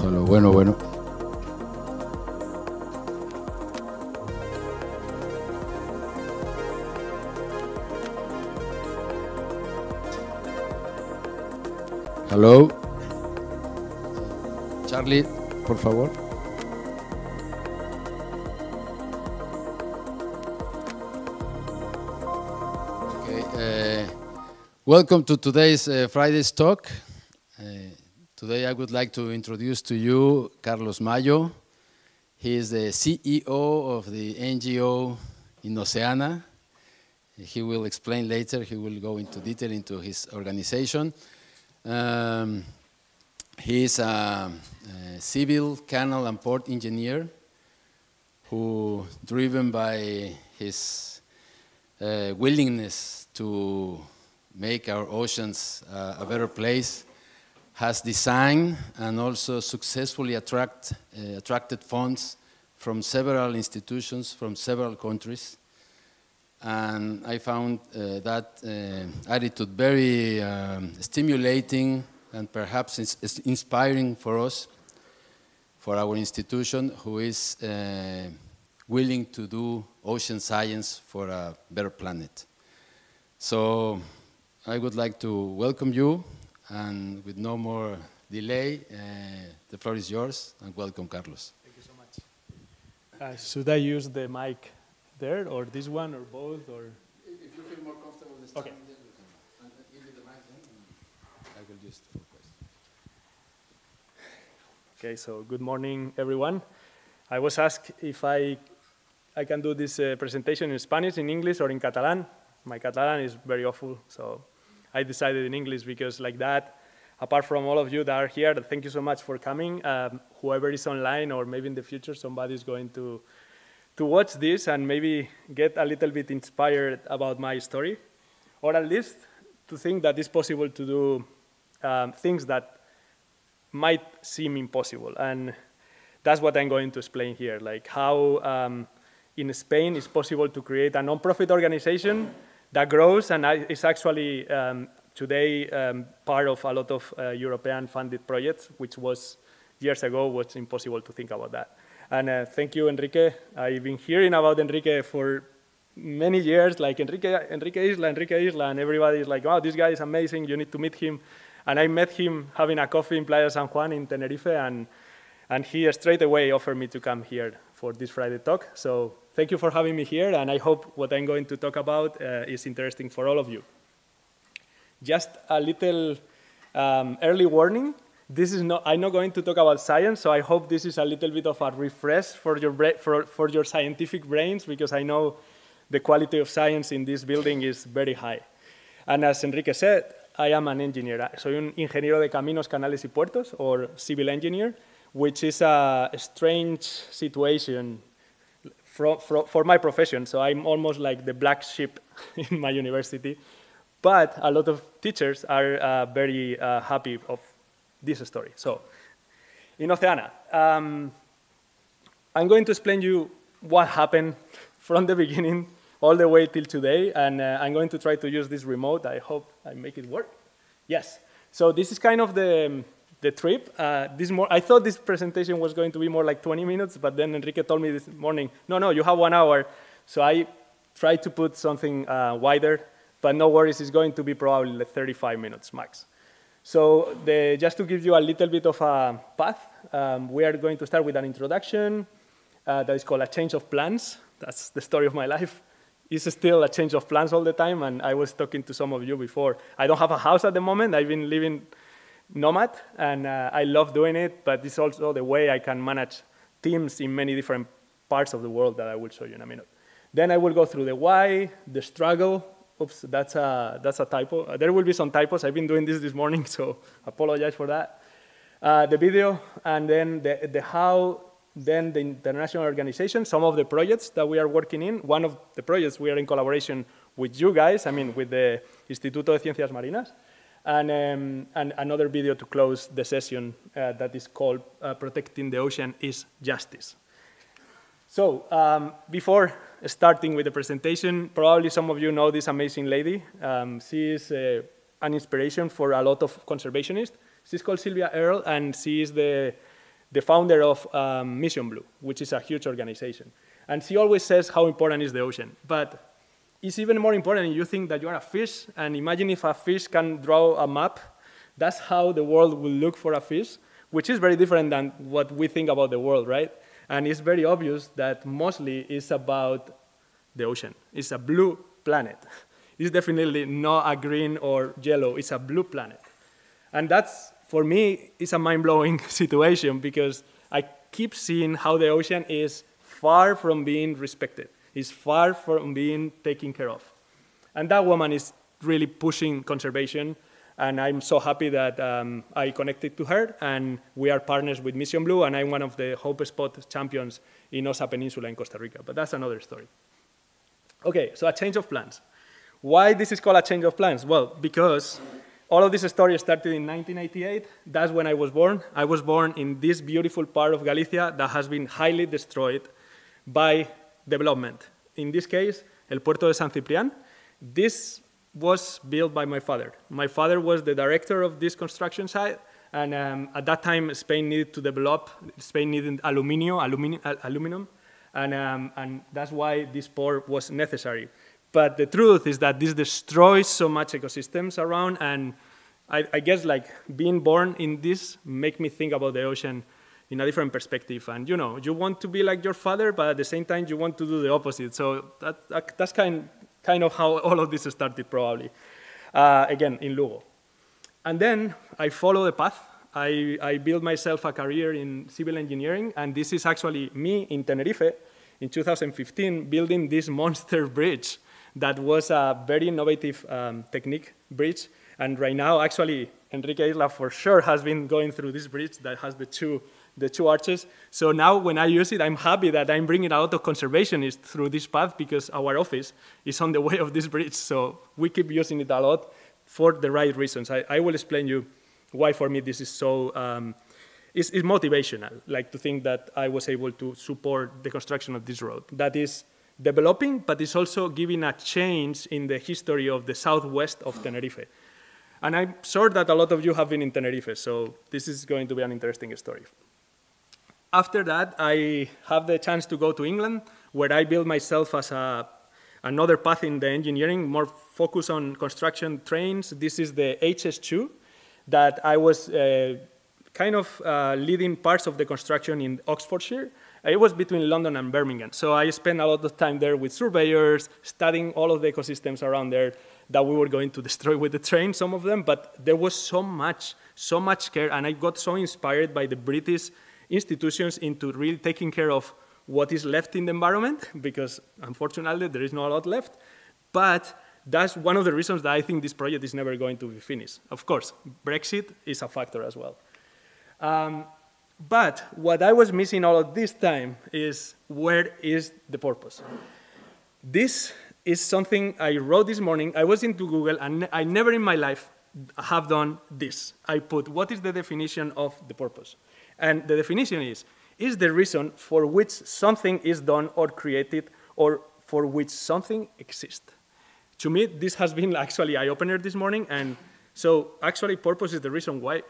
Hello. Bueno. Hello. Charlie, por favor. Okay. Welcome to today's Friday's talk. Today I would like to introduce to you Carlos Mallo. He is the CEO of the NGO Innoceana. He will explain later, he will go into detail into his organization. He is a civil canal and port engineer who, driven by his willingness to make our oceans a better place, has designed and also successfully attracted funds from several institutions from several countries. And I found that attitude very stimulating and perhaps inspiring for us, for our institution, who is willing to do ocean science for a better planet. So I would like to welcome you, and with no more delay, the floor is yours, and welcome, Carlos. Thank you so much. Should I use the mic there, or this one, or both, or? If you feel more comfortable this time, then you can give me the mic, and I will just focus. Okay, so good morning, everyone. I was asked if I can do this presentation in Spanish, in English, or in Catalan. My Catalan is very awful, so I decided in English because like that, apart from all of you that are here, thank you so much for coming. Whoever is online, or maybe in the future somebody is going to watch this and maybe get a little bit inspired about my story, or at least to think that it's possible to do things that might seem impossible. And that's what I'm going to explain here, like how in Spain it's possible to create a non-profit organization that grows and is actually today part of a lot of European funded projects, which was years ago was impossible to think about that. And thank you, Enrique. I've been hearing about Enrique for many years, like Enrique Isla, and everybody is like, wow, this guy is amazing, you need to meet him. And I met him having a coffee in Playa San Juan in Tenerife, and he straight away offered me to come here for this Friday talk. So thank you for having me here, and I hope what I'm going to talk about is interesting for all of you. Just a little early warning. I'm not going to talk about science, so I hope this is a little bit of a refresh for your scientific brains, because I know the quality of science in this building is very high. And as Enrique said, I am an engineer. Soy un ingeniero de caminos, canales y puertos, or civil engineer, which is a strange situation for my profession. So I'm almost like the black sheep in my university. But a lot of teachers are very happy of this story. So, Innoceana. I'm going to explain you what happened from the beginning all the way till today, and I'm going to try to use this remote. I hope I make it work. Yes. So this is kind of the trip. I thought this presentation was going to be more like 20 minutes, but then Enrique told me this morning, no, you have 1 hour. So I tried to put something wider, but no worries, it's going to be probably like 35 minutes max. So just to give you a little bit of a path, we are going to start with an introduction that is called A Change of Plans. That's the story of my life. It's still a change of plans all the time, and I was talking to some of you before. I don't have a house at the moment. I've been living nomad, and I love doing it, but it's also the way I can manage teams in many different parts of the world that I will show you in a minute. Then I will go through the why, the struggle. Oops, that's a typo. There will be some typos. I've been doing this morning, so apologize for that. The video, and then the how, then the international organization, some of the projects that we are working in. One of the projects we are in collaboration with you guys, with the Instituto de Ciencias Marinas, and another video to close the session that is called Protecting the Ocean is Justice. So before starting with the presentation, probably some of you know this amazing lady. She is an inspiration for a lot of conservationists. She's called Sylvia Earle, and she is the the founder of Mission Blue, which is a huge organization. And she always says how important is the ocean. But it's even more important if you think that you are a fish, and imagine if a fish can draw a map. That's how the world will look for a fish, which is very different than what we think about the world, right? And it's very obvious that mostly it's about the ocean. It's a blue planet. It's definitely not a green or yellow. It's a blue planet. And that's, for me, it's a mind-blowing situation because I keep seeing how the ocean is far from being respected. It's far from being taken care of. And that woman is really pushing conservation, and I'm so happy that I connected to her, and we are partners with Mission Blue, and I'm one of the Hope Spot champions in Osa Peninsula in Costa Rica, but that's another story. Okay, so a change of plans. Why this is called a change of plans? Well, because all of this story started in 1988. That's when I was born. I was born in this beautiful part of Galicia that has been highly destroyed by development. In this case, El Puerto de San Ciprián. This was built by my father. My father was the director of this construction site, and at that time, Spain needed to develop. Spain needed aluminum, and that's why this port was necessary. But the truth is that this destroys so much ecosystems around, and I guess like being born in this make me think about the ocean in a different perspective. And you know, you want to be like your father, but at the same time, you want to do the opposite. So that's kind of how all of this started, probably, again, in Lugo. And then I follow the path. I built myself a career in civil engineering, and this is actually me in Tenerife in 2015 building this monster bridge that was a very innovative technique bridge. And right now, actually, Enrique Isla for sure has been going through this bridge that has the two arches. So now when I use it, I'm happy that I'm bringing a lot of conservationists through this path because our office is on the way of this bridge. So we keep using it a lot for the right reasons. I will explain you why for me this is so, it's motivational, like to think that I was able to support the construction of this road. That is developing, but it's also giving a change in the history of the southwest of Tenerife. And I'm sure that a lot of you have been in Tenerife, so this is going to be an interesting story. After that, I have the chance to go to England, where I built myself as another path in the engineering, more focused on construction trains. This is the HS2 that I was kind of leading parts of the construction in Oxfordshire. It was between London and Birmingham. So I spent a lot of time there with surveyors, studying all of the ecosystems around there that we were going to destroy with the train, some of them, but there was so much care, and I got so inspired by the British institutions into really taking care of what is left in the environment, because unfortunately there is not a lot left, but that's one of the reasons that I think this project is never going to be finished. Of course, Brexit is a factor as well. But what I was missing all of this time is, where is the purpose? This is something I wrote this morning. I was into Google, and I never in my life have done this. I put, what is the definition of the purpose? And the definition is the reason for which something is done or created, or for which something exists. To me, this has been actually an eye-opener this morning, and so actually purpose is the reason why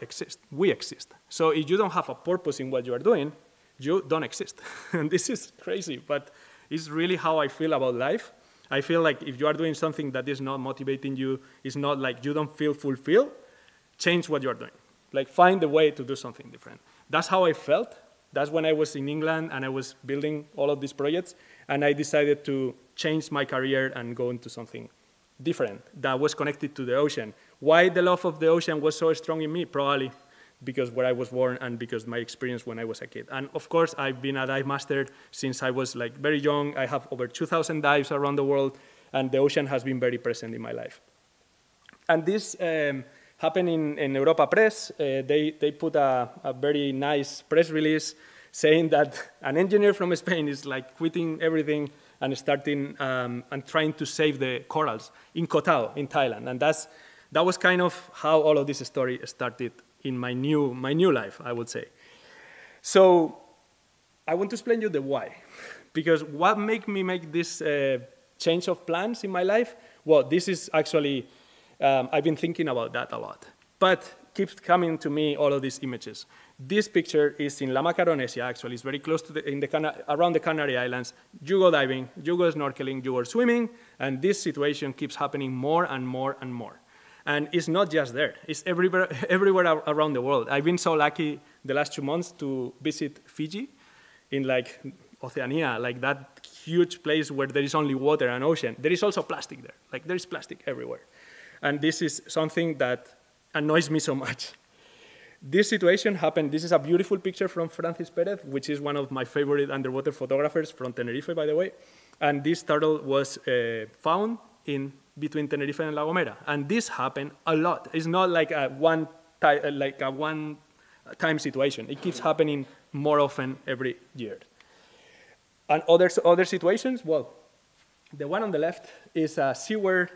we exist. So if you don't have a purpose in what you are doing, you don't exist. And this is crazy, but it's really how I feel about life. I feel like if you are doing something that is not motivating you, it's not like you don't feel fulfilled, change what you're doing. Like find a way to do something different. That's how I felt. That's when I was in England and I was building all of these projects, and I decided to change my career and go into something different that was connected to the ocean. Why the love of the ocean was so strong in me? Probably because where I was born and because my experience when I was a kid. And of course, I've been a dive master since I was like very young. I have over 2,000 dives around the world, and the ocean has been very present in my life. And this happened in Europa Press. They put a very nice press release saying that an engineer from Spain is like quitting everything and starting and trying to save the corals in Koh Tao in Thailand. And that was kind of how all of this story started in my new life, I would say. So I want to explain you the why. Because what made me make this change of plans in my life? Well, this is actually, I've been thinking about that a lot. But keeps coming to me all of these images. This picture is in La Macaronesia, actually. It's very close to around the Canary Islands. You go diving, you go snorkeling, you go swimming, and this situation keeps happening more and more and more. And it's not just there. It's everywhere around the world. I've been so lucky the last 2 months to visit Fiji in like Oceania, like that huge place where there is only water and ocean. There is also plastic there. Like there is plastic everywhere. And this is something that annoys me so much. This situation happened. This is a beautiful picture from Francis Perez, which is one of my favorite underwater photographers from Tenerife, by the way. And this turtle was found in between Tenerife and La Gomera. And this happened a lot. It's not like a one-time situation. It keeps happening more often every year. And other situations, well, the one on the left is a seaward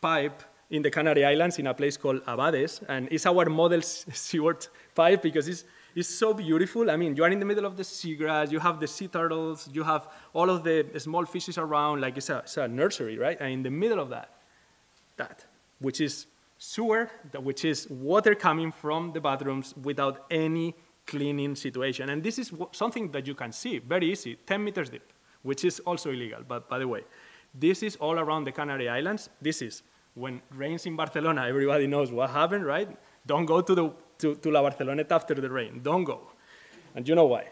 pipe in the Canary Islands in a place called Abades, and it's our model seaward pipe because it's so beautiful. I mean, you are in the middle of the seagrass, you have the sea turtles, you have all of the small fishes around, like it's a nursery, right? And in the middle of that, which is sewer, which is water coming from the bathrooms without any cleaning situation. And this is something that you can see, very easy, 10 meters deep, which is also illegal, but by the way. This is all around the Canary Islands. This is when rains in Barcelona, everybody knows what happened, right? Don't go to La Barceloneta after the rain. Don't go. And you know why.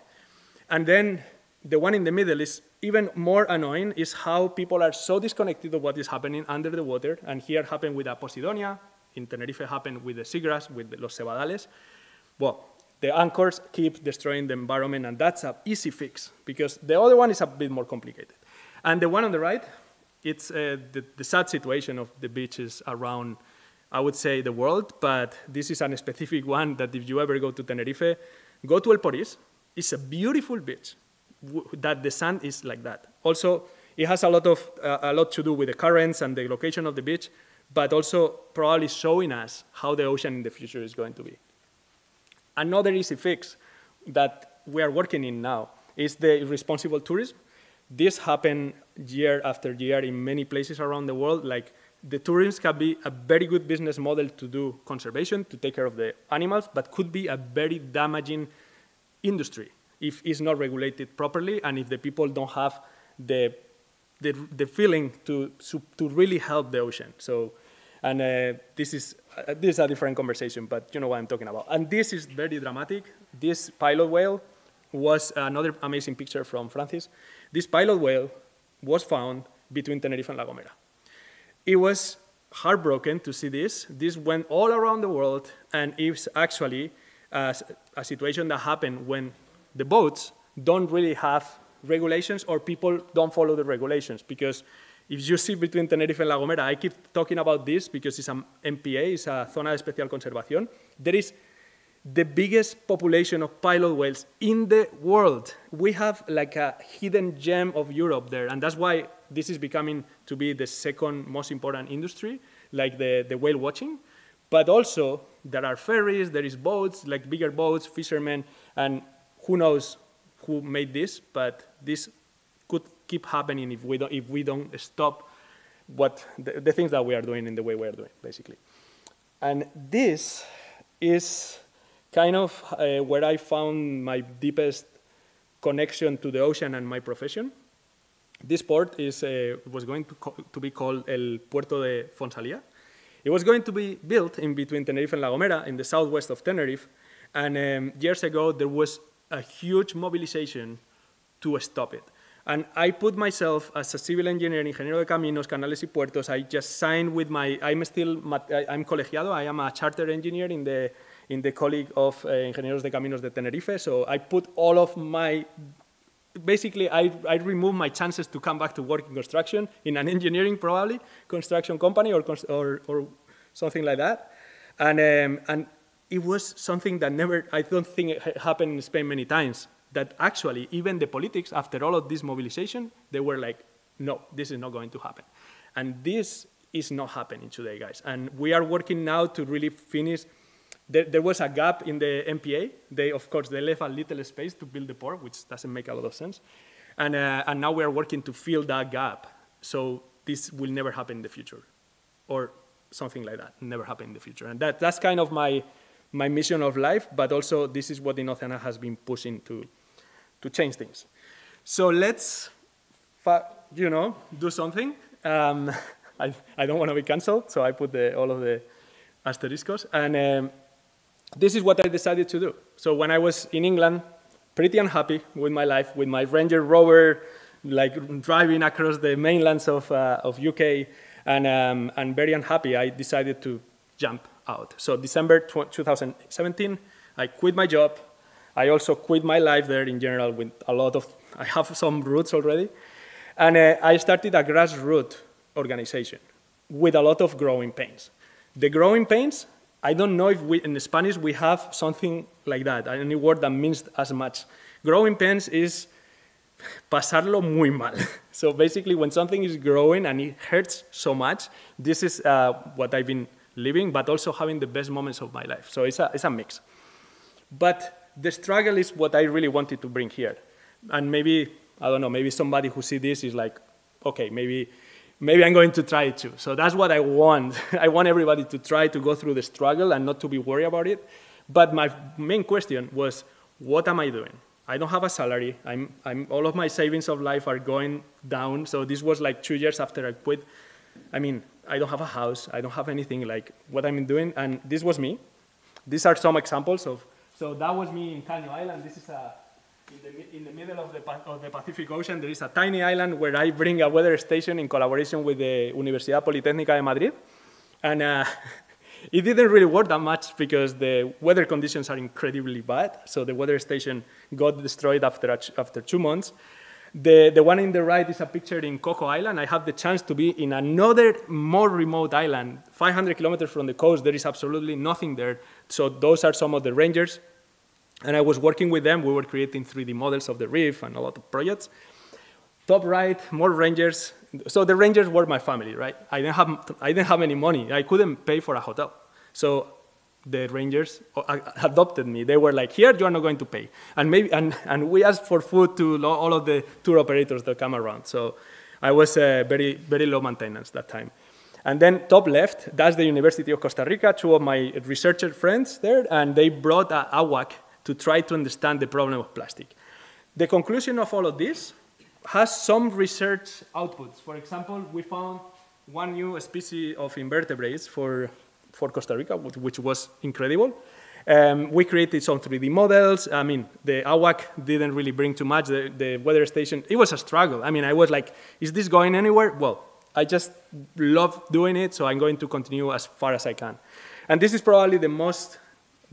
And then the one in the middle is even more annoying, is how people are so disconnected of what is happening under the water. And here happened with a Posidonia. In Tenerife happened with the seagrass, with los cebadales. Well, the anchors keep destroying the environment, and that's an easy fix, because the other one is a bit more complicated. And the one on the right, it's the sad situation of the beaches around, I would say, the world, but this is a specific one that if you ever go to Tenerife, go to El Poris. It's a beautiful beach that the sand is like that. Also, it has a lot to do with the currents and the location of the beach, but also probably showing us how the ocean in the future is going to be. Another easy fix that we are working in now is the responsible tourism. This happened year after year in many places around the world. Like, the tourism can be a very good business model to do conservation, to take care of the animals, but could be a very damaging industry if it's not regulated properly and if the people don't have the feeling to really help the ocean. So, and this is a different conversation, but you know what I'm talking about. And this is very dramatic. This pilot whale was another amazing picture from Francis. This pilot whale was found between Tenerife and La Gomera. It was heartbroken to see this. This went all around the world, and it's actually a situation that happened when the boats don't really have regulations or people don't follow the regulations. Because if you see between Tenerife and La Gomera, I keep talking about this because it's an MPA, it's a Zona de Especial Conservación. There is the biggest population of pilot whales in the world. We have like a hidden gem of Europe there, and that's why this is becoming to be the second most important industry, like the whale watching. But also, there are ferries, there is boats, like bigger boats, fishermen, and who knows who made this, but this could keep happening if we don't stop the things that we are doing in the way we are doing, basically. And this is kind of where I found my deepest connection to the ocean and my profession. This port was going to be called El Puerto de Fonsalía. It was going to be built in between Tenerife and La Gomera in the southwest of Tenerife. And years ago, there was a huge mobilization to stop it. And I put myself as a civil engineer, ingeniero de caminos, canales y puertos. I just signed with I'm colegiado. I am a chartered engineer in the College of Ingenieros de Caminos de Tenerife. So I put all of my, basically I removed my chances to come back to work in construction, in an engineering probably, construction company or something like that. And it was something that I don't think it happened in Spain many times, that actually even the politics, after all of this mobilization, they were like, no, this is not going to happen. And this is not happening today, guys. And we are working now to really finish. There was a gap in the MPA. Of course, they left a little space to build the port, which doesn't make a lot of sense. And now we are working to fill that gap. So this will never happen in the future, or something like that, never happen in the future. And that's kind of my my mission of life, but also this is what Innoceana has been pushing to change things. So let's, do something. I don't want to be canceled, so I put all of the asterisks. And this is what I decided to do. So when I was in England, pretty unhappy with my life, with my Ranger Rover, like driving across the mainlands of UK, and very unhappy, I decided to jump out. So December 2017, I quit my job. I also quit my life there in general with a lot of, I have some roots already. And I started a grassroots organization with a lot of growing pains. The growing pains, I don't know if in Spanish we have something like that, any word that means as much. Growing pains is pasarlo muy mal. So basically when something is growing and it hurts so much, this is what I've been living, but also having the best moments of my life. So it's a mix. But the struggle is what I really wanted to bring here. And maybe, I don't know, maybe somebody who sees this is like, okay, maybe I'm going to try it too. So that's what I want. I want everybody to try to go through the struggle and not to be worried about it. But my main question was, what am I doing? I don't have a salary. All of my savings of life are going down. So this was like 2 years after I quit. I mean, I don't have a house. I don't have anything like what I'm doing. And this was me. These are some examples of, so that was me in Caño Island. This is in the middle of the Pacific Ocean. There is a tiny island where I bring a weather station in collaboration with the Universidad Politécnica de Madrid. And it didn't really work that much because the weather conditions are incredibly bad. So the weather station got destroyed after 2 months. The one in the right is a picture in Coco Island. I have the chance to be in another more remote island, 500 kilometers from the coast. There is absolutely nothing there. So those are some of the rangers. And I was working with them. We were creating 3D models of the reef and a lot of projects. Top right, more rangers. So the rangers were my family, right? I didn't have any money. I couldn't pay for a hotel. So the rangers adopted me. They were like, here, you are not going to pay. And we asked for food to all of the tour operators that come around. So I was very, very low maintenance that time. And then top left, that's the University of Costa Rica, 2 of my researcher friends there, and they brought a AWAC to try to understand the problem of plastic. The conclusion of all of this has some research outputs. For example, we found one new species of invertebrates for Costa Rica, which was incredible. We created some 3D models. I mean, the AWAC didn't really bring too much. The weather station, it was a struggle. I mean, I was like, is this going anywhere? Well, I just love doing it, so I'm going to continue as far as I can. And this is probably the most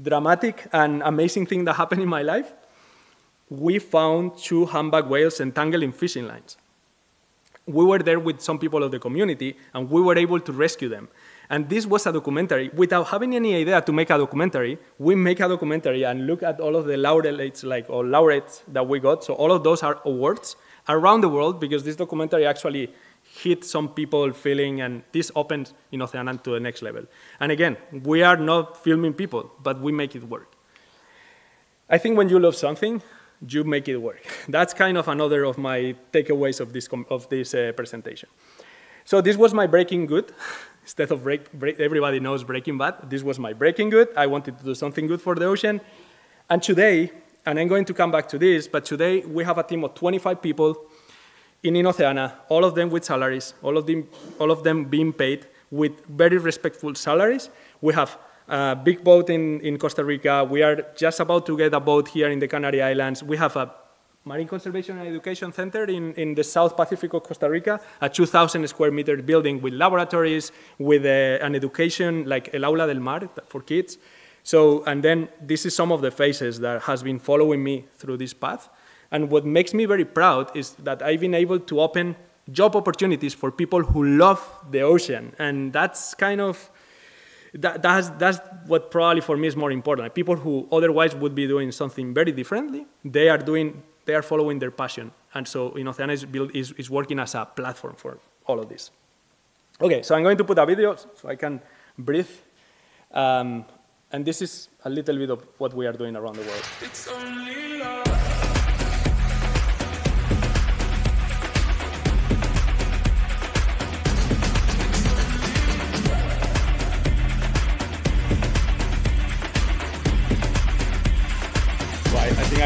dramatic and amazing thing that happened in my life. We found 2 humpback whales entangled in fishing lines. We were there with some people of the community, and we were able to rescue them. And this was a documentary. Without having any idea to make a documentary, we make a documentary and look at all of the laureates that we got. So all of those are awards around the world, because this documentary actually hit some people feeling, and this opened Innoceana to the next level. And again, we are not filming people, but we make it work. I think when you love something, you make it work. That's kind of another of my takeaways of this presentation. So this was my Breaking Good. Instead of everybody knows Breaking Bad, this was my Breaking Good. I wanted to do something good for the ocean. And today, and I'm going to come back to this, but today we have a team of 25 people in Innoceana, all of them with salaries, all of them being paid with very respectful salaries. We have a big boat in Costa Rica. We are just about to get a boat here in the Canary Islands. We have a Marine Conservation and Education Center in the South Pacific of Costa Rica, a 2,000 square meter building with laboratories, with an education like El Aula del Mar for kids. So, and then this is some of the faces that has been following me through this path. And what makes me very proud is that I've been able to open job opportunities for people who love the ocean. And that's kind of, that's what probably for me is more important. People who otherwise would be doing something very differently, they are following their passion. And so Innoceana is working as a platform for all of this. Okay, so I'm going to put a video so I can breathe. And this is a little bit of what we are doing around the world. It's only love.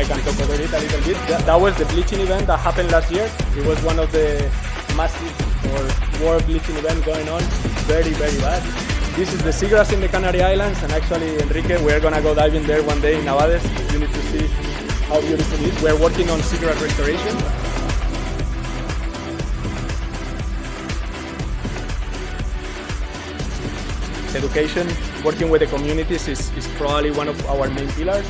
can talk about it a little bit. That was the bleaching event that happened last year. It was one of the massive or world bleaching events going on. Very, very bad. This is the seagrass in the Canary Islands, and actually, Enrique, we're gonna go diving there one day in Navades. You need to see how beautiful it is. We're working on seagrass restoration. Education, working with the communities is probably one of our main pillars.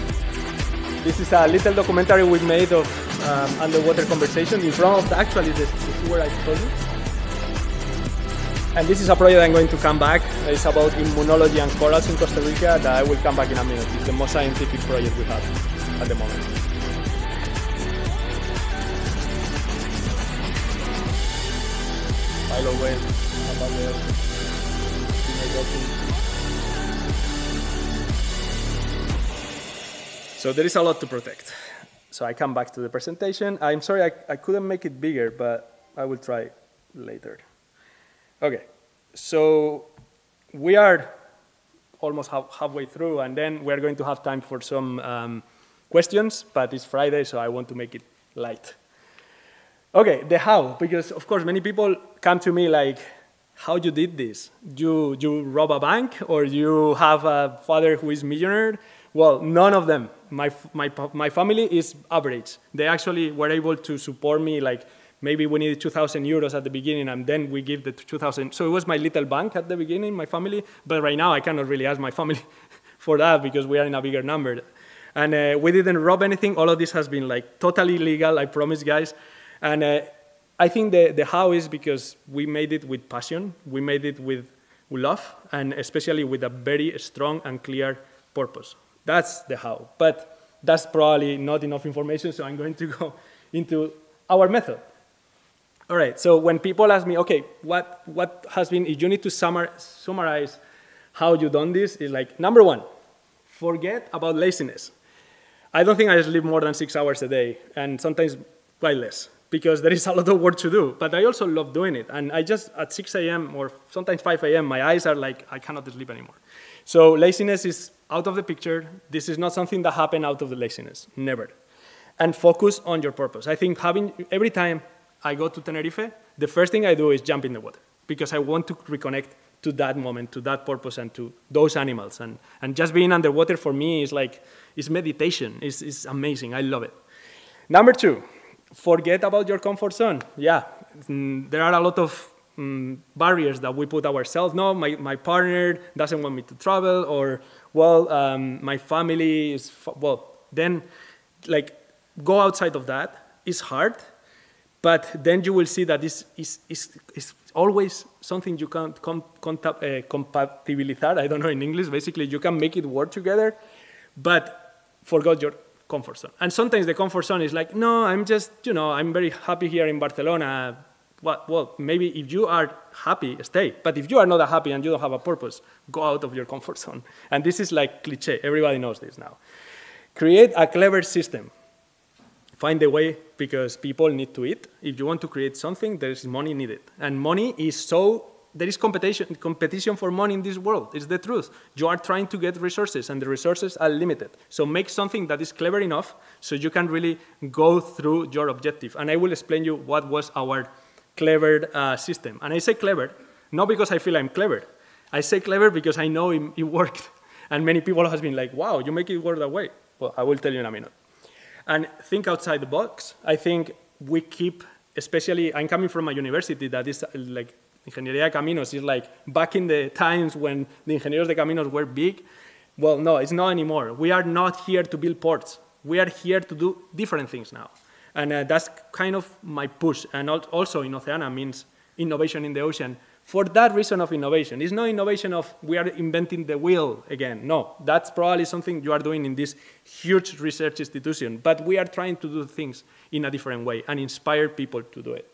This is a little documentary we made of underwater conversation in front of actually the sewer I told you. And this is a project I'm going to come back. It's about immunology and corals in Costa Rica that I will come back in a minute. It's the most scientific project we have at the moment. Mallo whale, about the so there is a lot to protect. So I come back to the presentation. I'm sorry I couldn't make it bigger, but I will try later. Okay, so we are almost halfway through, and then we're going to have time for some questions, but it's Friday, so I want to make it light. Okay, the how, because of course many people come to me like, how you did this? You rob a bank, or you have a father who is millionaire? Well, none of them. My family is average. They actually were able to support me, like maybe we needed 2,000 euros at the beginning, and then we give the 2,000. So it was my little bank at the beginning, my family, but right now I cannot really ask my family for that because we are in a bigger number. And we didn't rob anything. All of this has been like totally legal, I promise, guys. And I think the how is because we made it with passion, we made it with love, and especially with a very strong and clear purpose. That's the how, but that's probably not enough information, so I'm going to go into our method. All right, so when people ask me, okay, what has been, if you need to summarize how you've done this, is like, number one, forget about laziness. I don't think I sleep more than 6 hours a day, and sometimes quite less, because there is a lot of work to do, but I also love doing it. And I just, at 6 a.m. or sometimes 5 a.m., my eyes are like, I cannot sleep anymore. So laziness is out of the picture. This is not something that happened out of the laziness, never. And focus on your purpose. I think every time I go to Tenerife, the first thing I do is jump in the water, because I want to reconnect to that moment, to that purpose, and to those animals. And just being underwater for me is like, it's meditation. It's amazing. I love it. Number two, forget about your comfort zone. Yeah, there are a lot of barriers that we put ourselves. No, my partner doesn't want me to travel, or, well, my family is, well, then, like, go outside of that. It's hard, but then you will see that this is always something you can compatibilizar. I don't know in English. Basically, you can make it work together, but forget your comfort zone. And sometimes the comfort zone is like, no, I'm just, I'm very happy here in Barcelona. Well, maybe if you are happy, stay. But if you are not happy and you don't have a purpose, go out of your comfort zone. And this is like cliche. Everybody knows this now. Create a clever system. Find a way, because people need to eat. If you want to create something, there is money needed. And money is there is competition for money in this world. It's the truth. You are trying to get resources, and the resources are limited. So make something that is clever enough so you can really go through your objective. And I will explain you what was our clever system. And I say clever, not because I feel I'm clever. I say clever because I know it worked. And many people have been like, wow, you make it work that way. Well, I will tell you in a minute. And think outside the box. I think we keep, especially, I'm coming from a university that is like, Ingeniería de Caminos is like back in the times when the Ingenieros de Caminos were big. Well, no, it's not anymore. We are not here to build ports. We are here to do different things now. And that's kind of my push. And also, Innoceana means innovation in the ocean. For that reason of innovation. It's not innovation of we are inventing the wheel again. No, that's probably something you are doing in this huge research institution. But we are trying to do things in a different way and inspire people to do it.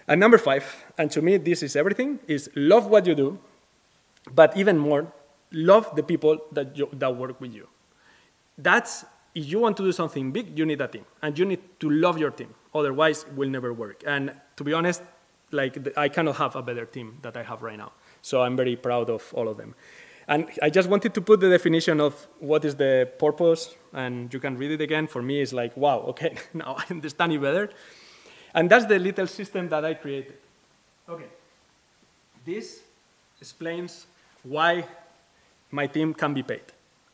And number 5, and to me this is everything, is love what you do, but even more, love the people that work with you. That's, if you want to do something big, you need a team. And you need to love your team. Otherwise, it will never work. And to be honest, like, I cannot have a better team that I have right now. So I'm very proud of all of them. And I just wanted to put the definition of what is the purpose, and you can read it again. For me, it's like, wow, okay, now I understand it better. And that's the little system that I created. Okay, this explains why my team can be paid.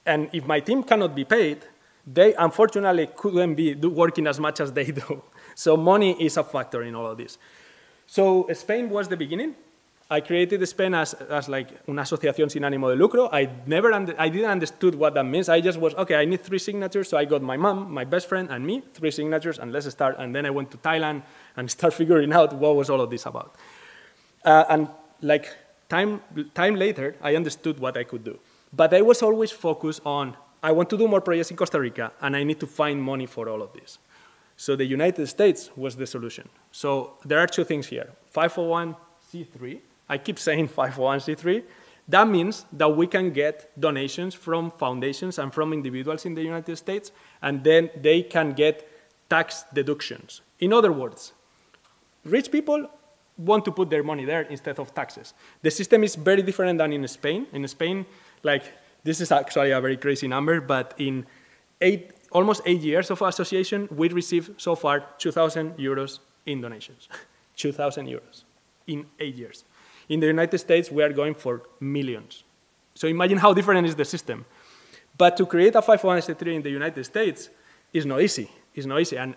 And if my team cannot be paid, they unfortunately couldn't be working as much as they do. So money is a factor in all of this. So Spain was the beginning. I created Spain as like una asociación sin ánimo de lucro. I didn't understood what that means. I just was, okay, I need 3 signatures. So I got my mom, my best friend, and me, 3 signatures, and let's start. And then I went to Thailand and start figuring out what was all of this about. And like time later, I understood what I could do. But I was always focused on, I want to do more projects in Costa Rica, and I need to find money for all of this. So the United States was the solution. So there are 2 things here. 501c3. I keep saying 501c3. That means that we can get donations from foundations and from individuals in the United States, and then they can get tax deductions. In other words, rich people want to put their money there instead of taxes. The system is very different than in Spain. In Spain, like, this is actually a very crazy number, but in almost 8 years of association, we received so far 2,000 euros in donations. 2,000 euros in 8 years. In the United States, we are going for millions. So imagine how different is the system. But to create a 501c3 in the United States is not easy. It's not easy. And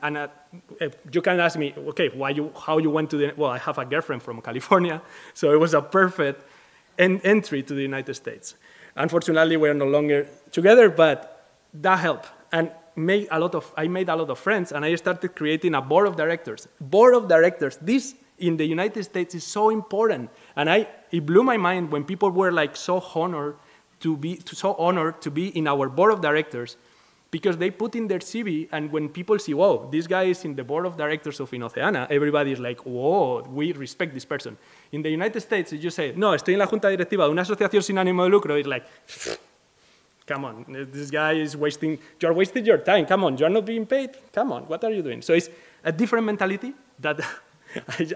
you can ask me, okay, how you went to the, well, I have a girlfriend from California, so it was a perfect entry to the United States. Unfortunately, we're no longer together, but that helped. And I made a lot of friends, and I started creating a board of directors. Board of directors, this in the United States is so important. And it blew my mind when people were like so honored to be in our board of directors, because they put in their CV, and when people see, whoa, this guy is in the board of directors of Innoceana, everybody is like, whoa, we respect this person. In the United States, if you say, no, estoy en la junta directiva de una asociación sin ánimo de lucro, it's like, come on, this guy is you're wasting your time, come on, you're not being paid, come on, what are you doing? So it's a different mentality that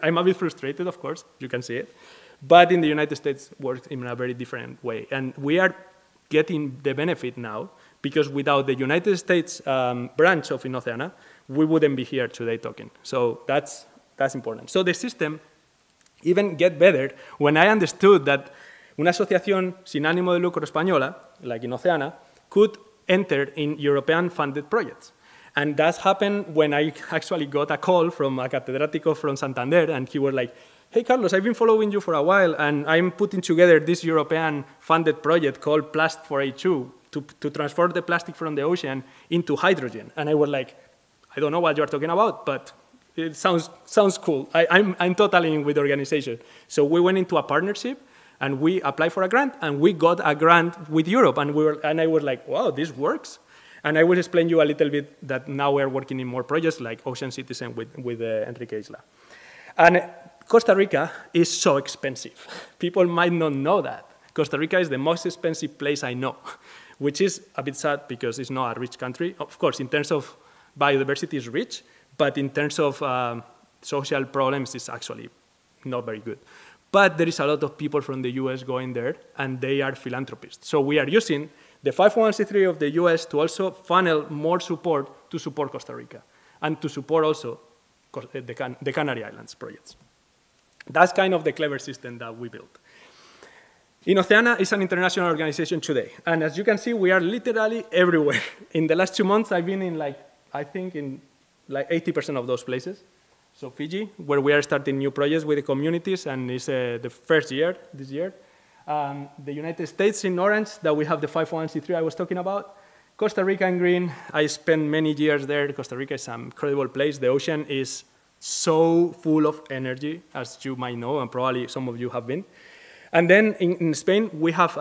I'm a bit frustrated, of course, you can see it, but in the United States, it works in a very different way. And we are getting the benefit now, because without the United States branch of Innoceana, we wouldn't be here today talking. So that's important. So the system even get better when I understood that una asociación sin ánimo de lucro española, like Innoceana, could enter in European funded projects. And that happened when I actually got a call from a catedrático from Santander, and he was like, hey, Carlos, I've been following you for a while, and I'm putting together this European funded project called Plast for H2 to transform the plastic from the ocean into hydrogen. And I was like, I don't know what you're talking about, but it sounds cool. I'm totally in with the organization. So we went into a partnership, and we applied for a grant, and we got a grant with Europe. And I was like, wow, this works. And I will explain you a little bit that now we're working in more projects like Ocean Citizen with Enrique Isla. And Costa Rica is so expensive. People might not know that. Costa Rica is the most expensive place I know, which is a bit sad because it's not a rich country. Of course, in terms of biodiversity, it's rich, but in terms of social problems, it's actually not very good. But there is a lot of people from the US going there, and they are philanthropists. So we are using the 501c3 of the US to also funnel more support to support Costa Rica, and to support also the Canary Islands projects. That's kind of the clever system that we built. Innoceana is an international organization today, and as you can see, we are literally everywhere. In the last 2 months, I've been in I think in 80% of those places. So Fiji, where we are starting new projects with the communities, and it's the first year, this year. The United States in orange, that we have the 501c3 I was talking about. Costa Rica in green, I spent many years there. Costa Rica is an incredible place. The ocean is so full of energy, as you might know, and probably some of you have been. And then in Spain, we have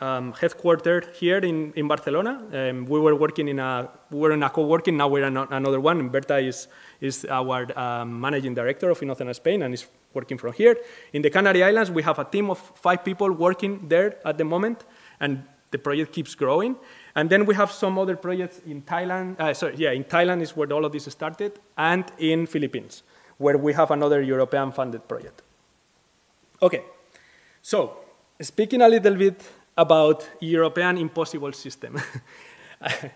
headquartered here in Barcelona. We were in a co-working, now we're in another one, and Berta is our managing director of Innoceana Spain, and is working from here. In the Canary Islands, we have a team of 5 people working there at the moment, and the project keeps growing. And then we have some other projects in Thailand. In Thailand is where all of this started, and in Philippines, where we have another European funded project. Okay. So, speaking a little bit about European impossible system?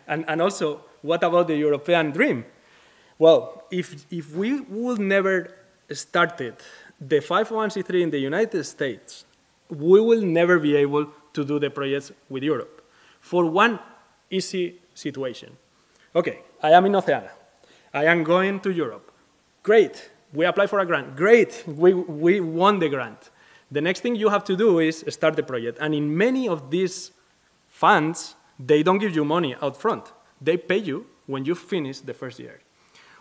and also, what about the European dream? Well, if we would never started the 501c3 in the United States, we will never be able to do the projects with Europe for one easy situation. Okay, I am in Innoceana. I am going to Europe. Great, we apply for a grant. Great, we won the grant. The next thing you have to do is start the project. And in many of these funds, they don't give you money out front. They pay you when you finish the first year,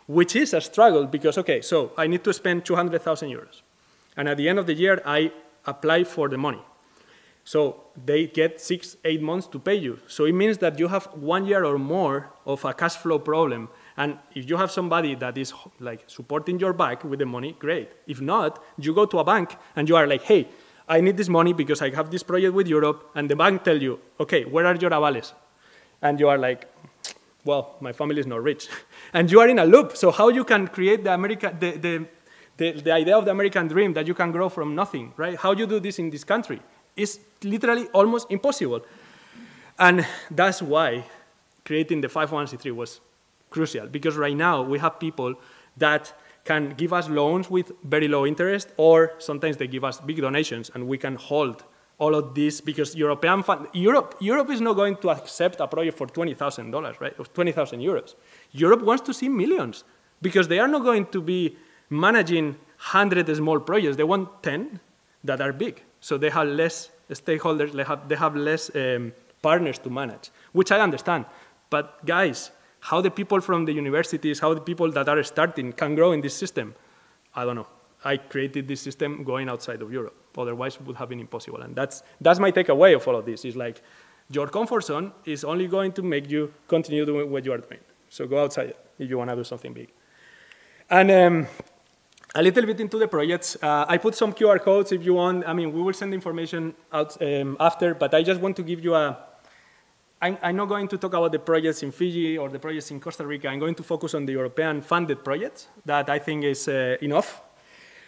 which is a struggle because, okay, so I need to spend 200,000 euros. And at the end of the year, I apply for the money. So they get 6-8 months to pay you. So it means that you have 1 year or more of a cash flow problem. And if you have somebody that is like supporting your back with the money, great. If not, you go to a bank and you are like, hey, I need this money because I have this project with Europe. And the bank tell you, okay, where are your avales? And you are like, well, my family is not rich. And you are in a loop. So how you can create the idea of the American dream that you can grow from nothing, right? How you do this in this country is literally almost impossible. And that's why creating the 501c3 was crucial, because right now we have people that can give us loans with very low interest, or sometimes they give us big donations, and we can hold all of this because Europe is not going to accept a project for $20,000, right, or 20,000 euros. Europe wants to see millions because they are not going to be managing 100 small projects. They want 10 that are big. So they have less stakeholders, they have less partners to manage, which I understand. But guys, how the people from the universities, how the people that are starting can grow in this system, I don't know. I created this system going outside of Europe. Otherwise, it would have been impossible. And that's my takeaway of all of this. Is like, your comfort zone is only going to make you continue doing what you are doing. So go outside if you want to do something big. And a little bit into the projects. I put some QR codes if you want. I mean, we will send information out after, but I just want to give you I'm not going to talk about the projects in Fiji or the projects in Costa Rica. I'm going to focus on the European funded projects that I think is enough.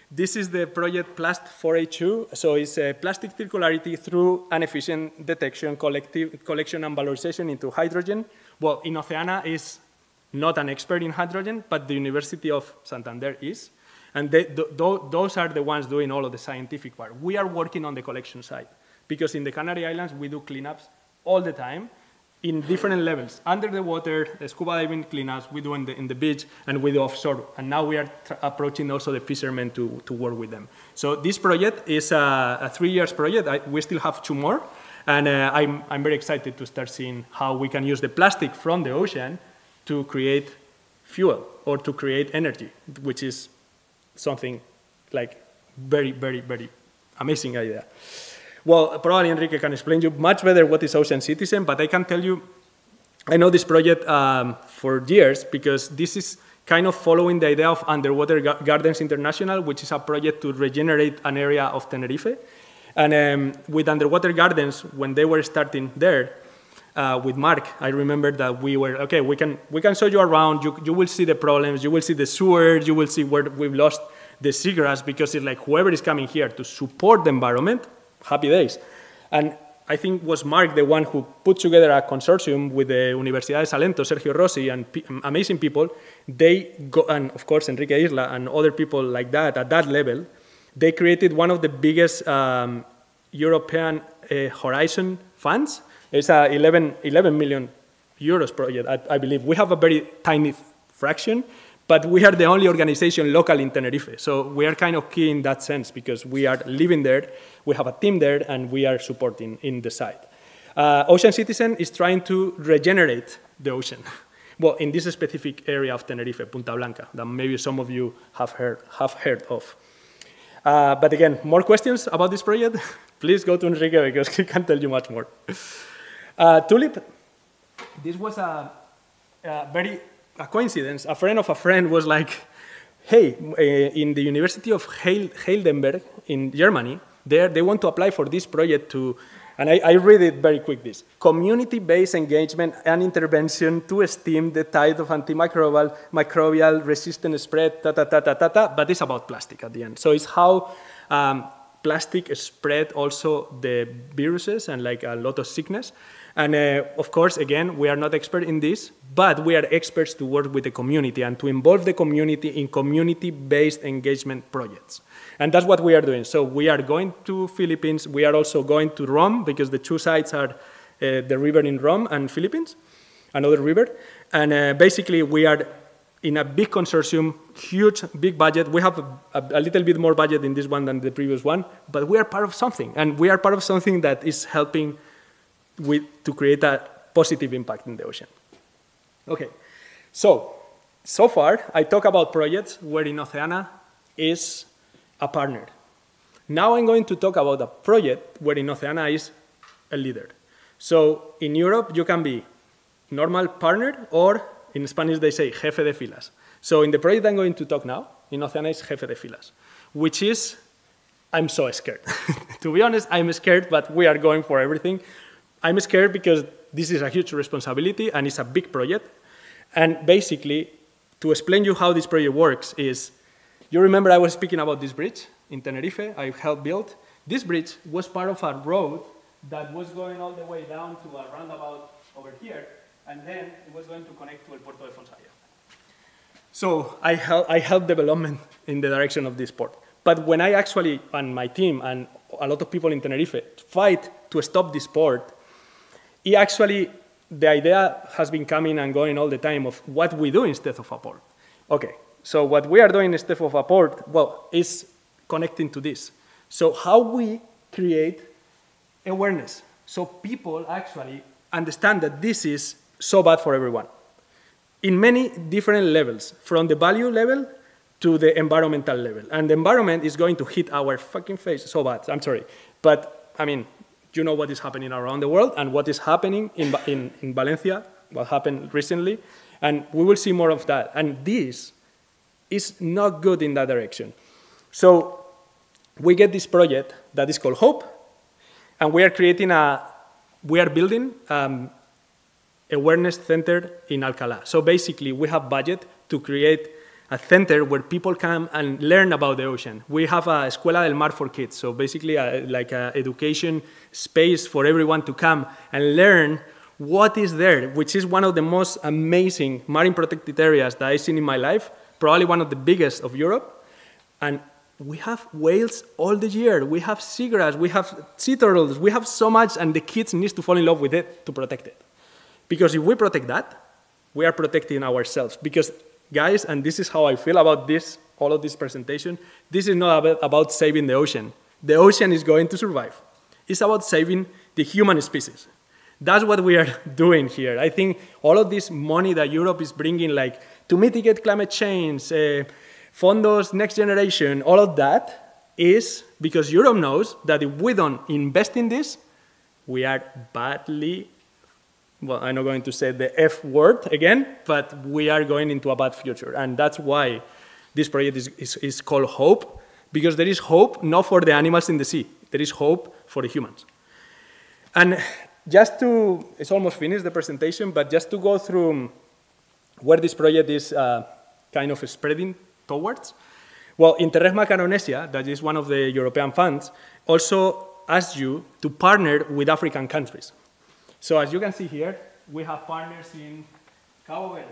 This is the project PLAST 4H2. So it's plastic circularity through an efficient detection, collection, and valorization into hydrogen. Well, Innoceana is not an expert in hydrogen, but the University of Santander is. And those are the ones doing all of the scientific part. We are working on the collection side, because in the Canary Islands, we do cleanups all the time in different levels. Under the water, the scuba diving cleanups, we do in the beach, and we do offshore. And now we are approaching also the fishermen to work with them. So this project is a 3 years project. We still have 2 more. And I'm very excited to start seeing how we can use the plastic from the ocean to create fuel or to create energy, which is something like very, very, very amazing idea. Well, probably Enrique can explain you much better what is Ocean Citizen, but I can tell you, I know this project for years because this is kind of following the idea of Underwater Gardens International, which is a project to regenerate an area of Tenerife. And with Underwater Gardens, when they were starting there, with Mark, I remember that we were, okay, we can show you around, you will see the problems, you will see the sewers, you will see where we've lost the seagrass, because it's like whoever is coming here to support the environment, happy days. And I think was Mark the one who put together a consortium with the Universidad de Salento, Sergio Rossi, and amazing people. They go, and of course Enrique Isla and other people like that at that level, they created one of the biggest European Horizon funds. It's a 11 million euros project, I believe. We have a very tiny fraction, but we are the only organization local in Tenerife. So we are kind of key in that sense because we are living there, we have a team there, and we are supporting in the site. Ocean Citizen is trying to regenerate the ocean. Well, in this specific area of Tenerife, Punta Blanca, that maybe some of you have heard of. But again, more questions about this project? Please go to Enrique because he can tell you much more. Tulip, this was a coincidence. A friend of a friend was like, hey, in the University of Heidelberg in Germany, they want to apply for this project to, and I read it very quick, this, community-based engagement and intervention to stem the tide of microbial resistant spread, but it's about plastic at the end. So it's how plastic spread also the viruses and like a lot of sickness. And of course, again, we are not expert in this, but we are experts to work with the community and to involve the community in community-based engagement projects. And that's what we are doing. So we are going to Philippines. We are also going to Rome because the two sites are the river in Rome and Philippines, another river. And basically, we are in a big consortium, huge, big budget. We have a little bit more budget in this one than the previous one, but we are part of something. And we are part of something that is helping to create a positive impact in the ocean. Okay, so far, I talk about projects where Innoceana is a partner. Now I'm going to talk about a project where Innoceana is a leader. So in Europe, you can be normal partner, or in Spanish they say jefe de filas. So in the project I'm going to talk now, Innoceana is jefe de filas, which is, I'm so scared. To be honest, I'm scared, but we are going for everything. I'm scared because this is a huge responsibility and it's a big project. And basically, to explain you how this project works is, you remember I was speaking about this bridge in Tenerife I helped build? This bridge was part of a road that was going all the way down to a roundabout over here, and then it was going to connect to El Puerto de Fonsaria. So I helped development in the direction of this port. But when I actually, and my team and a lot of people in Tenerife, fight to stop this port, the idea has been coming and going all the time of what we do instead of a port. Okay, so what we are doing instead of a port, well, is connecting to this. So how we create awareness, so people actually understand that this is so bad for everyone, in many different levels, from the value level to the environmental level. And the environment is going to hit our fucking face so bad, I'm sorry. But, I mean, you know what is happening around the world and what is happening in Valencia, what happened recently, and we will see more of that. And this is not good in that direction. So we get this project that is called HOPE, and we are building awareness center in Alcalá. So basically, we have budget to create a center where people come and learn about the ocean. We have a Escuela del Mar for kids, so basically like an education space for everyone to come and learn what is there, which is one of the most amazing marine protected areas that I've seen in my life, probably one of the biggest of Europe. And we have whales all the year. We have seagrass, we have sea turtles, we have so much, and the kids need to fall in love with it to protect it. Because if we protect that, we are protecting ourselves. Because guys, and this is how I feel about this, all of this presentation, this is not about saving the ocean. The ocean is going to survive. It's about saving the human species. That's what we are doing here. I think all of this money that Europe is bringing, like to mitigate climate change, fondos next generation, all of that is because Europe knows that if we don't invest in this, we are badly, well, I'm not going to say the F word again, but we are going into a bad future. And that's why this project is called HOPE, because there is hope not for the animals in the sea. There is hope for the humans. And just to, it's almost finished the presentation, but just to go through where this project is kind of spreading towards. Well, Interreg Macaronesia, that is one of the European funds, also asked you to partner with African countries. So as you can see here, we have partners in Cabo Verde,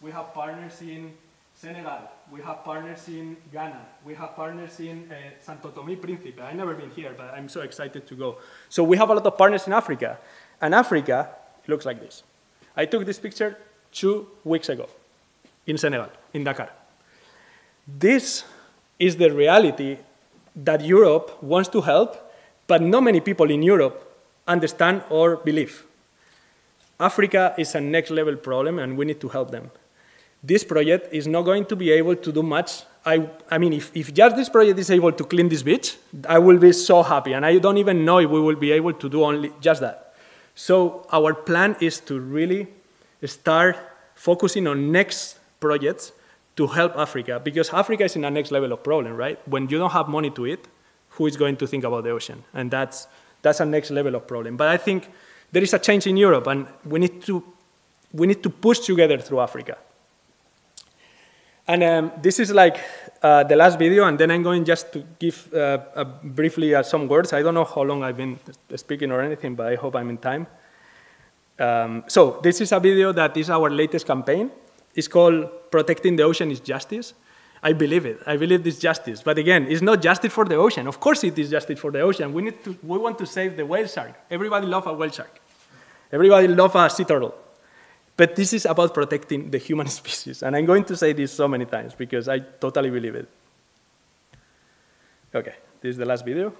we have partners in Senegal, we have partners in Ghana, we have partners in Santo Tomé Príncipe. I've never been here, but I'm so excited to go. So we have a lot of partners in Africa, and Africa looks like this. I took this picture 2 weeks ago in Senegal, in Dakar. This is the reality that Europe wants to help, but not many people in Europe understand or believe. Africa is a next level problem and we need to help them. This project is not going to be able to do much. I mean, if just this project is able to clean this beach, I will be so happy, and I don't even know if we will be able to do only just that. So our plan is to really start focusing on next projects to help Africa, because Africa is in a next level of problem, right? When you don't have money to eat, who is going to think about the ocean? And that's a next level of problem. But I think there is a change in Europe, and we need to push together through Africa. And this is like the last video, and then I'm going just to give briefly some words. I don't know how long I've been speaking or anything, but I hope I'm in time. So this is a video that is our latest campaign. It's called Protecting the Ocean is Justice. I believe it. I believe it's justice. But again, it's not justice for the ocean. Of course it is justice for the ocean. We want to save the whale shark. Everybody loves a whale shark. Everybody loves a sea turtle. But this is about protecting the human species. And I'm going to say this so many times because I totally believe it. Okay, this is the last video.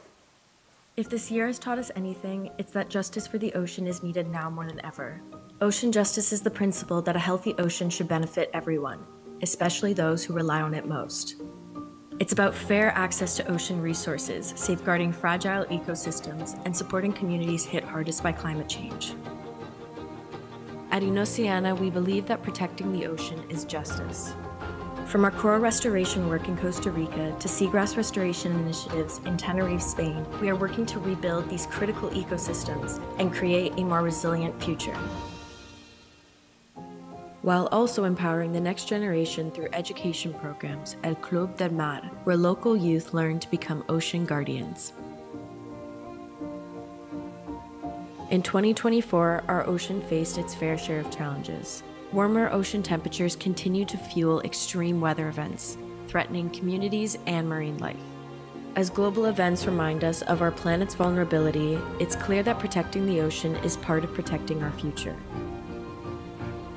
If this year has taught us anything, it's that justice for the ocean is needed now more than ever. Ocean justice is the principle that a healthy ocean should benefit everyone, especially those who rely on it most. It's about fair access to ocean resources, safeguarding fragile ecosystems, and supporting communities hit hardest by climate change. At Innoceana, we believe that protecting the ocean is justice. From our coral restoration work in Costa Rica to seagrass restoration initiatives in Tenerife, Spain, we are working to rebuild these critical ecosystems and create a more resilient future, while also empowering the next generation through education programs at Club del Mar, where local youth learn to become ocean guardians. In 2024, our ocean faced its fair share of challenges. Warmer ocean temperatures continue to fuel extreme weather events, threatening communities and marine life. As global events remind us of our planet's vulnerability, it's clear that protecting the ocean is part of protecting our future.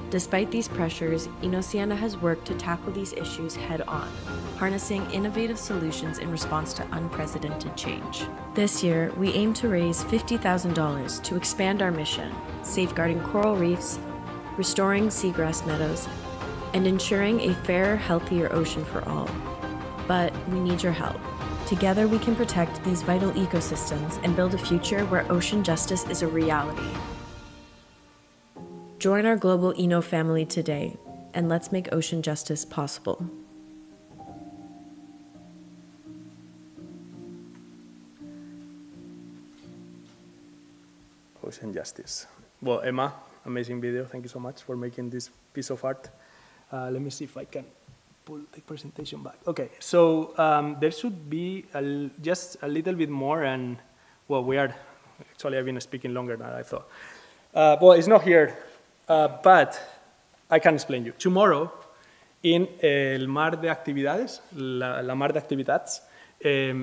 Despite these pressures, Innoceana has worked to tackle these issues head-on, harnessing innovative solutions in response to unprecedented change. This year, we aim to raise $50,000 to expand our mission, safeguarding coral reefs, restoring seagrass meadows, and ensuring a fairer, healthier ocean for all. But we need your help. Together, we can protect these vital ecosystems and build a future where ocean justice is a reality. Join our global Inno family today, and let's make ocean justice possible. Ocean justice. Well, Emma, amazing video. Thank you so much for making this piece of art. Let me see if I can pull the presentation back. Okay, so there should be just a little bit more, and well, actually I've been speaking longer than I thought. Well, it's not here. But I can explain you. Tomorrow, in el Mar de Actividades, la Mar de Actividades,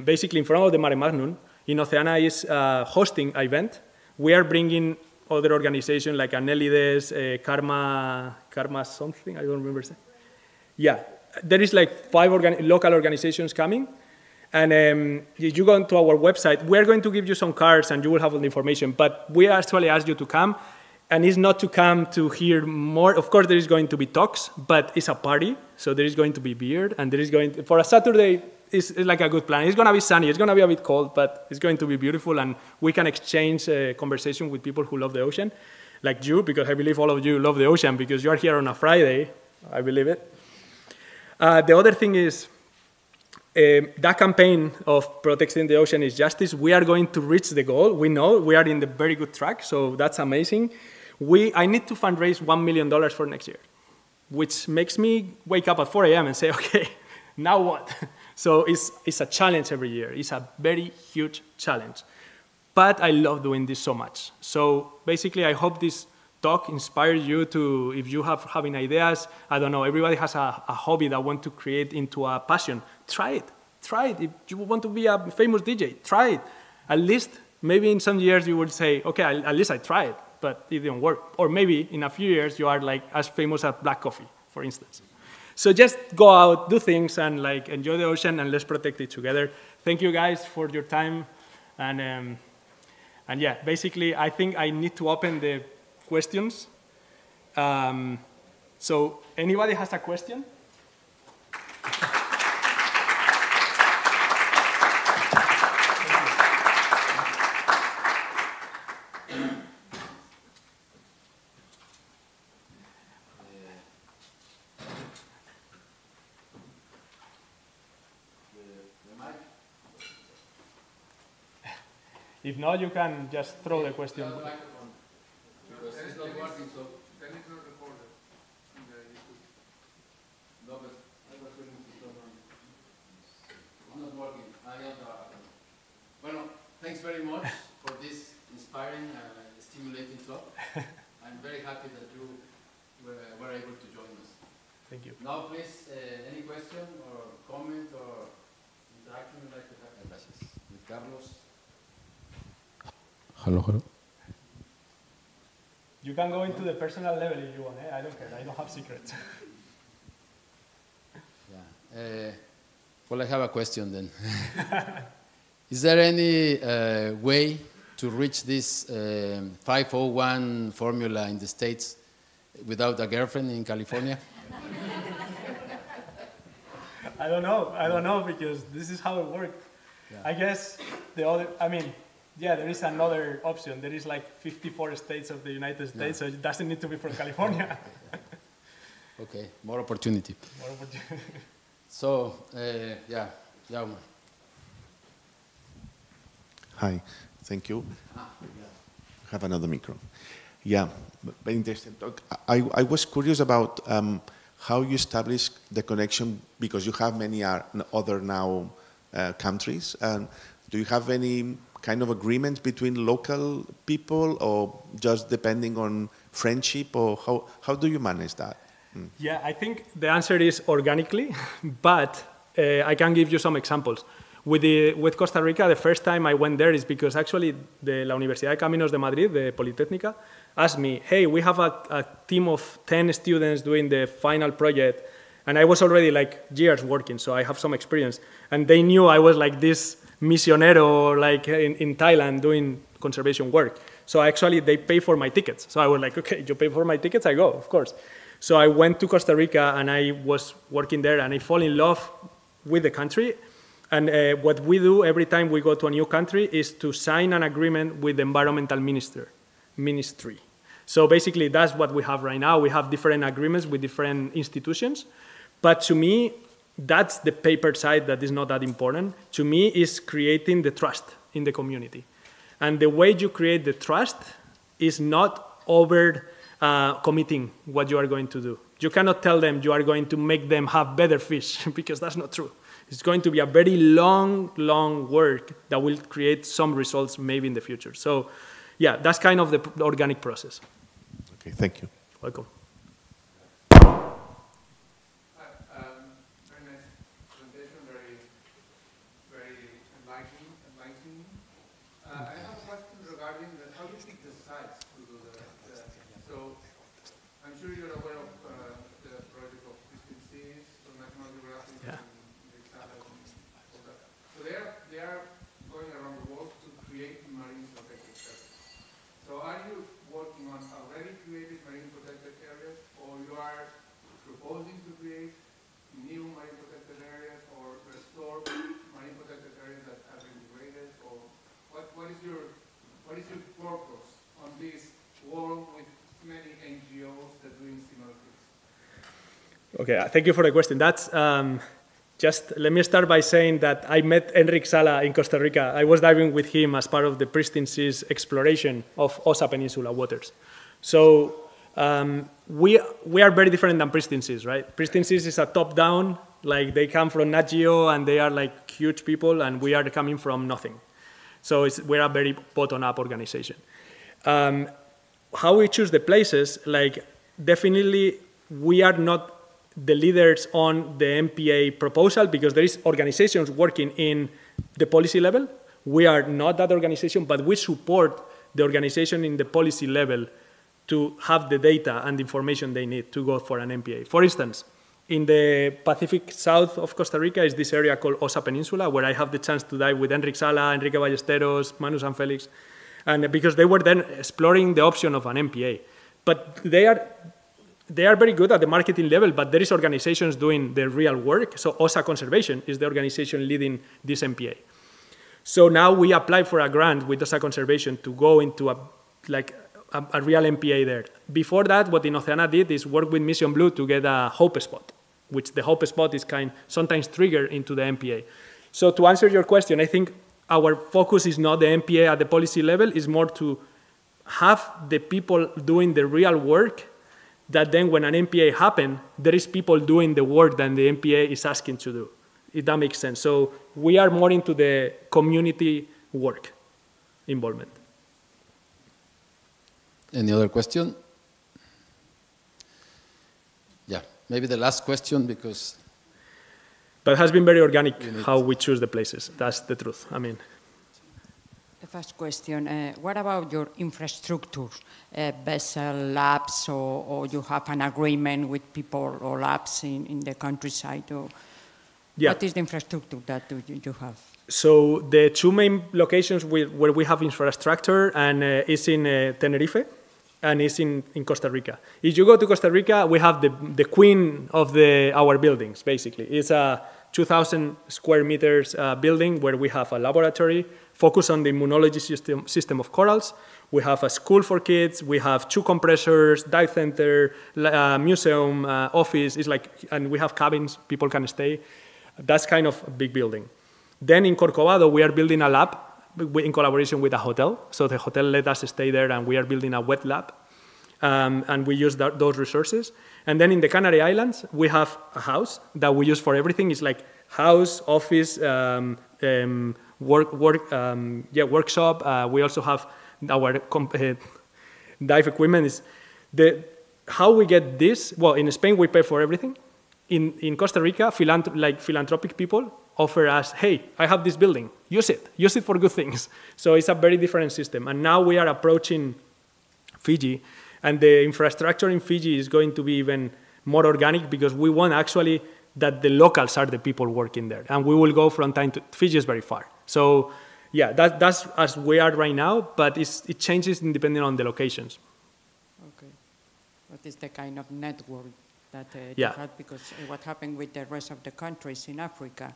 basically in front of the Mare Magnum, Innoceana is hosting an event. We are bringing other organizations like Anelides, Karma something, I don't remember. Yeah, there is like 5 local organizations coming. And if you go to our website, we're going to give you some cards and you will have all the information. But we actually asked you to come. And it's not to come to hear more. Of course, there is going to be talks, but it's a party. So there is going to be beer. And there is going to, for a Saturday, it's like a good plan. It's going to be sunny. It's going to be a bit cold, but it's going to be beautiful. And we can exchange conversation with people who love the ocean, like you, because I believe all of you love the ocean because you are here on a Friday. I believe it. The other thing is, that campaign of protecting the ocean is justice. We are going to reach the goal. We know we are in the very good track, so that's amazing. I need to fundraise $1 million for next year, which makes me wake up at 4 a.m. and say, okay, now what? So it's a challenge every year. It's a very huge challenge. But I love doing this so much. So basically, I hope this talk inspires you to, if you have having ideas, I don't know, everybody has a hobby that want to create into a passion. Try it. Try it. If you want to be a famous DJ, try it. At least, maybe in some years you will say, okay, at least I tried, but it didn't work. Or maybe in a few years you are like as famous as black coffee, for instance. So just go out, do things, and like enjoy the ocean, and let's protect it together. Thank you guys for your time. And yeah, basically, I think I need to open the questions. So anybody has a question? If not, you can just throw the question. Because it's not working, so. Then it's not recorded in the YouTube. No, but Bueno, thanks very much for this inspiring, stimulating talk. I'm very happy that you were able to join us. Thank you. Now, please, any question or comment or interaction you'd like to have? Gracias. With Carlos. Hello, hello. You can go into the personal level if you want. I don't care. I don't have secrets. Yeah. Well, I have a question then. Is there any way to reach this 501 formula in the States without a girlfriend in California? I don't know because this is how it worked. Yeah. I guess there is another option. There is like 54 states of the United States, so it doesn't need to be from California. Okay, more opportunity. More opportunity. So, yeah, Jaume. Hi, thank you. Have another micro. Yeah, very interesting talk. I was curious about how you establish the connection, because you have many other now countries. And do you have any kind of agreement between local people, or just depending on friendship, or how do you manage that? Yeah, I think the answer is organically, but I can give you some examples. With Costa Rica, the first time I went there is because actually la Universidad de Caminos de Madrid, the Politécnica, asked me, hey, we have a team of 10 students doing the final project, and I was already like years working, so I have some experience. And they knew I was like this misionero like in Thailand doing conservation work. So actually they pay for my tickets. So I was like, okay, you pay for my tickets, I go, of course. So I went to Costa Rica and I was working there and I fall in love with the country. And what we do every time we go to a new country is to sign an agreement with the environmental ministry. So basically that's what we have right now. We have different agreements with different institutions. But to me, that's the paper side that is not that important. To me, is creating the trust in the community. And the way you create the trust is not over committing what you are going to do. You cannot tell them you are going to make them have better fish, because that's not true. It's going to be a very long, long work that will create some results maybe in the future. So yeah, that's kind of the organic process. Okay, thank you. Welcome. Very nice presentation, very enlightening. I have a question regarding how you pick the sites to do that. So I'm sure you're aware of the project of Pristine Seas, so National Geographic. Yeah. So they are going around the world to create marine protected areas. So are you working on already created marine protected areas, or you are proposing to create new marine protected areas, or restore marine protected areas that have been degraded, or what is your purpose on this world with many NGOs that are doing similar things? Okay, thank you for the question. That's just let me start by saying that I met Enric Sala in Costa Rica. I was diving with him as part of the Pristine Seas exploration of Osa Peninsula waters. So we are very different than Pristine Seas, right? Pristine Seas is a top-down, like they come from Nat Geo and they are like huge people, and we are coming from nothing. So we're a very bottom-up organization. How we choose the places, like definitely we are not the leaders on the MPA proposal, because there is organizations working in the policy level. We are not that organization, but we support the organization in the policy level to have the data and the information they need to go for an MPA. For instance, in the Pacific south of Costa Rica is this area called Osa Peninsula, where I have the chance to dive with Enric Sala, Enrique Ballesteros, Manu San Felix, and because they were then exploring the option of an MPA. But they are very good at the marketing level, but there is organizations doing the real work. So OSA Conservation is the organization leading this MPA. So now we apply for a grant with OSA Conservation to go into a real MPA there. Before that, what Innoceana did is work with Mission Blue to get a hope spot, which the hope spot is sometimes triggered into the MPA. So to answer your question, I think our focus is not the MPA at the policy level, it's more to have the people doing the real work, that then when an MPA happens, there is people doing the work that the MPA is asking to do. if that makes sense. So we are more into the community work involvement. Any other question? Yeah, maybe the last question, because... But it has been very organic how we choose the places. That's the truth. I mean, the first question, what about your infrastructure, vessel, labs, or you have an agreement with people or labs in the countryside? Or yeah. What is the infrastructure that you have? So the two main locations where we have infrastructure and is in Tenerife and is in Costa Rica. If you go to Costa Rica, we have the queen of our buildings, basically. It's a 2,000 square meters building where we have a laboratory focused on the immunology system of corals. We have a school for kids. We have 2 compressors, dive center, museum, office. It's like, and we have cabins people can stay. That's kind of a big building. Then in Corcovado, we are building a lab in collaboration with a hotel. So the hotel let us stay there, and we are building a wet lab. And we use those resources. And then in the Canary Islands, we have a house that we use for everything. It's like house, office, workshop. We also have our dive equipment. How we get this? Well, in Spain, we pay for everything. In Costa Rica, philanthropic people offer us, hey, I have this building, use it for good things. So it's a very different system. And now we are approaching Fiji, and the infrastructure in Fiji is going to be even more organic because we want actually that the locals are the people working there. And we will go from time to, Fiji is very far. So yeah, that's as we are right now, but it changes depending on the locations. Okay. What is the kind of network that yeah. you had? Because what happened with the rest of the countries in Africa?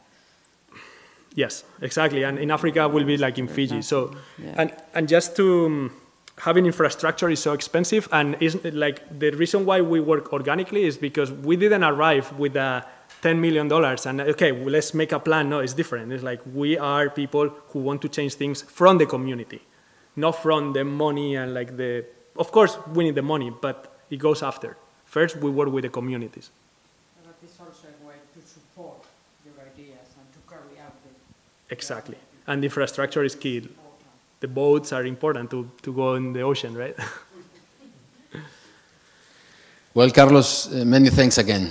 Yes, exactly. And in Africa will be like in Fiji. So, yeah. and just to having infrastructure is so expensive, and is like the reason why we work organically is because we didn't arrive with $10 million and okay, well, let's make a plan. No, it's different. It's like we are people who want to change things from the community, not from the money and like of course we need the money, but it goes after. First, we work with the communities. But it's also a way to support your ideas and to carry out the... Exactly. And the infrastructure is key. The boats are important to go in the ocean, right? Well, Carlos, many thanks again.